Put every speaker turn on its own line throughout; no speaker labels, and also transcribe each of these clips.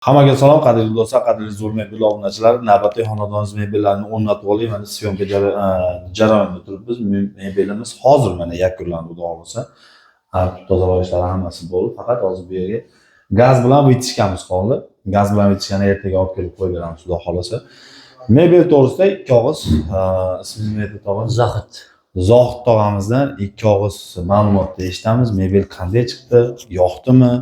Hammaga salom, qadrli do'stlar, qadrli Zo'r mebel obunachilar. Navbatdagi xonadonimiz mebellarini o'rnatib olaylik. Mana syomka jarayonida turibmiz. Mebelimiz hozir mana yakunlandi, xudo xolasa. Tozalash ishlari hammasi bo'ldi. Faqat hozir bu yerga gaz bilan bitishkamiz qoldi. Gaz bilan bitishgani ertaga olib kelib qo'yib beramiz, xudo xolasa. Mebel to'g'risida ikki og'iz ismingizni aytib tog'amiz. Zohid tog'amizdan ikki og'iz ma'lumotni eshitamiz. Mebel qanday chiqdi, yoqdimi?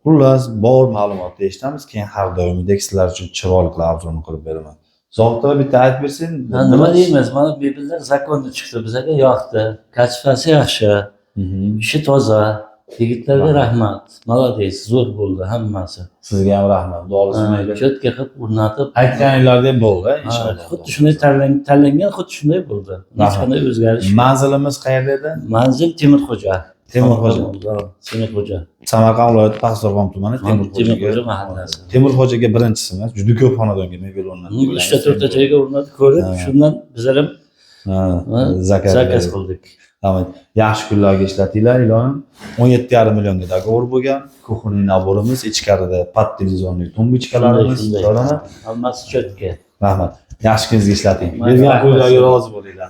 Xullas, bor ma'lumotni eshitamiz, keyin har doimgidek sizlar uchun chiroyli qilib obzorni qilib beraman. Zohid aka bitta aytib bersin.
Nima deymiz? Mana mebellar zakonda chiqdi, bizga yoqdi. Kachfasi yaxshi. Ishi toza. Yigitlarga rahmat. Молодец, zo'r bo'ldi hammasi.
Sizga ham rahmat. Duolarsiz mayli.
Cho'tka qilib o'rnatib,
aytganinglardek bo'ldi, inshaalloh.
Xuddi shunday tanlangan, xuddi shunday bo'ldi. Hech qanday o'zgarish.
Manzilimiz qayerda edi?
Manzil Temurxo'ja.
Samarqand viloyati Pastdarg'om tumani
Temurxo'ja mahallasi.
Temurxo'jaga birinchisiz. Juda ko'p xonadonga mebel o'rnatdik.
3 ta 4 ta joyga o'rnatib ko'rib, shundan bizlar ham zakaz qildik.
Tamam. Yaxshi kunlarga ishlatinglar, ilohim. 17,5 millionga dogovor bo'lgan. Kuxonli naborimiz, ichkarida pat televizorli tumbichkalarimiz,
hammasi cho'tka.
Rahmat. Yaxshi kuningizni ishlating. Bergan pullarga rozi bo'linglar.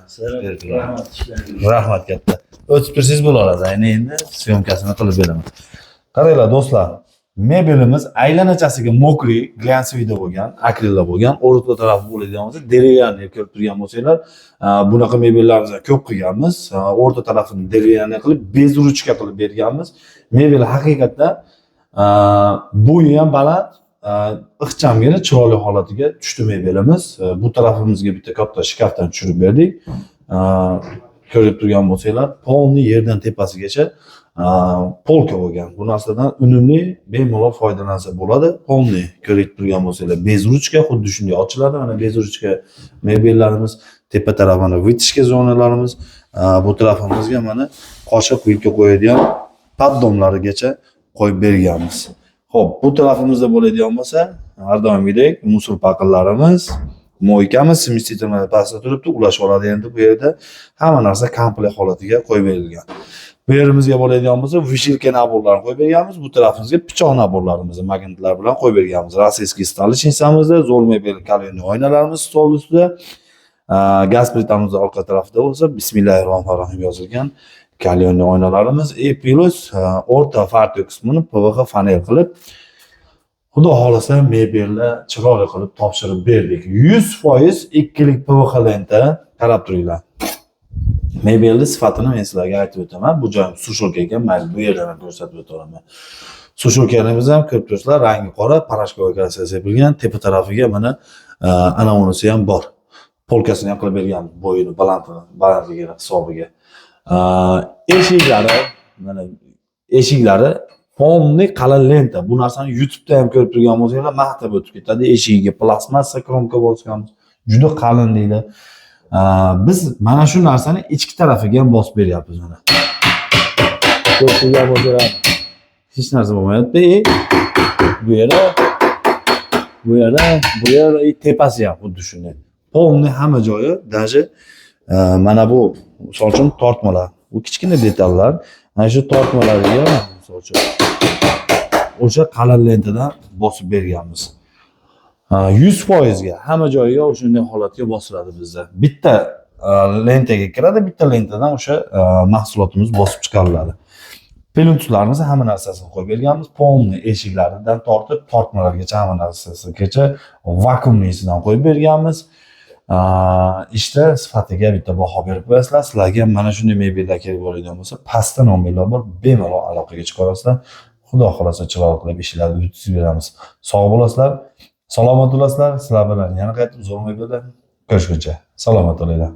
Rahmat katta. O'tib tursangiz bo'laveradi. Endi syomkasini qilib beraman. Qaranglar do'stlar, mebelimiz aylanachasiga mokri, glansivida bo'lgan, akrilla bo'lgan, o'rta tarafi bo'ladigan bo'lsa, derayanni ko'rib turgan bo'lsanglar, bunaqa mebellarimizni ko'p qilganmiz. O'rta tarafini derayanni qilib, bez ruchka qilib berganmiz. Mebel haqiqatda bo'yi ham baland, ixchamgina chiroyli holatiga tushdi mebelimiz. Bu tarafimizga bitta katta shkafdan tushirib berdik. Ko'rib turgan bo'lsanglar, polni yerdan tepasigacha polka bo'lgan. Bu narsadan unumli bemalol foydalansa bo'ladi. Polni ko'rib turgan bo'lsanglar, bez ruchka xuddi shunday ochiladi. Mana bez ruchka mebellarimiz, tepa tarafini vitishka zonalarimiz, bu tarafimizga mana qoshiq vilka qo'yadigan poddomlarigacha qo'yib berganmiz. Xo'p, bu tarafimizda bo'ladigan bo'lsa, har doimgidek musor paqillarimiz, moykamiz simistitlar pastda turibdi, ulashib oladi endi bu yerda. Hamma narsa komplekt holatiga qo'yib berilgan. Bu yerimizga bo'ladigan bo'lsa, vishilka naborlarini qo'yib berganmiz. Bu tarafimizga pichoq naborlarimizni magnitlar bilan qo'yib berganmiz. Rossiyskiy stolichnicamizda, zo'r mebel kalyonli oynalarimiz stol ustida. Gaz plitamizning orqa tarafida bo'lsa, bismillahirrohmanirrohim yozilgan kalyonli oynalarimiz, plus o'rta fartiy qismini PVX fanel qilib, xudo xolasa mebellar chiroyli qilib topshirib berdik. 100% ikkilik PVX lenta, qarab turinglar. Mebelning sifatini men sizlarga aytib o'taman. Bu joyim sushilka ekan, mayli bu yerdan ham ko'rsatib o'taman. Sushilkanimiz ham ko'rib turibsizlar, rangi qora, parashkovoy konstruksiya bo'lgan, tepa tarafiga mana ana unisi ham bor. Polkasini ham qilib berganmiz, bo'yini, balandligini hisobiga. Eshiklari, mana eshiklari polni qalin lenta. Bu narsani YouTube'da ham ko'rib turgan bo'lsanglar, maqtab o'tib ketadi. Eshigiga plastmassa kromka bosganmiz. Juda qalin deydi. Biz mana shu narsani ichki tarafiga ham bosib beryapmiz mana. Ko'rib turgan bo'lsanglar, hech narsa bo'lmayapti. Bu yerda tepasi ham xuddi shunday. Polni hamma joyi, даже mana bu misol uchun tortmalar, bu kichkina detallar, mana shu tortmalarga misol uchun o'sha qalin lentadan bosib berganmiz. 100% ga hamma joyiga o'shanday holatga bosiladi bizda. Bitta lentaga kiradi, bitta lentadan o'sha mahsulotimiz bosib chiqariladi. Peluntlarimiz hamma narsasini qo'yib berganmiz. Polni eshiklaridan tortib tortmalargacha hamma narsasigacha vakuumlisidan qo'yib berganmiz. İşte sifatiga bitta baho berib qo'yasizlar. Sizlarga mana shunday mebellar kerak bo'ladigan bo'lsa, pastda nomerlar bor, bemalol aloqaga chiqarasizlar. Xudo xolasa chiroyli qilib ishlarni o'tkazib beramiz. Sog' bo'lasizlar, salomat bo'lasizlar. Sizlar bilan yana qaytib zo'r mebelda ko'rishguncha salomat bo'linglar.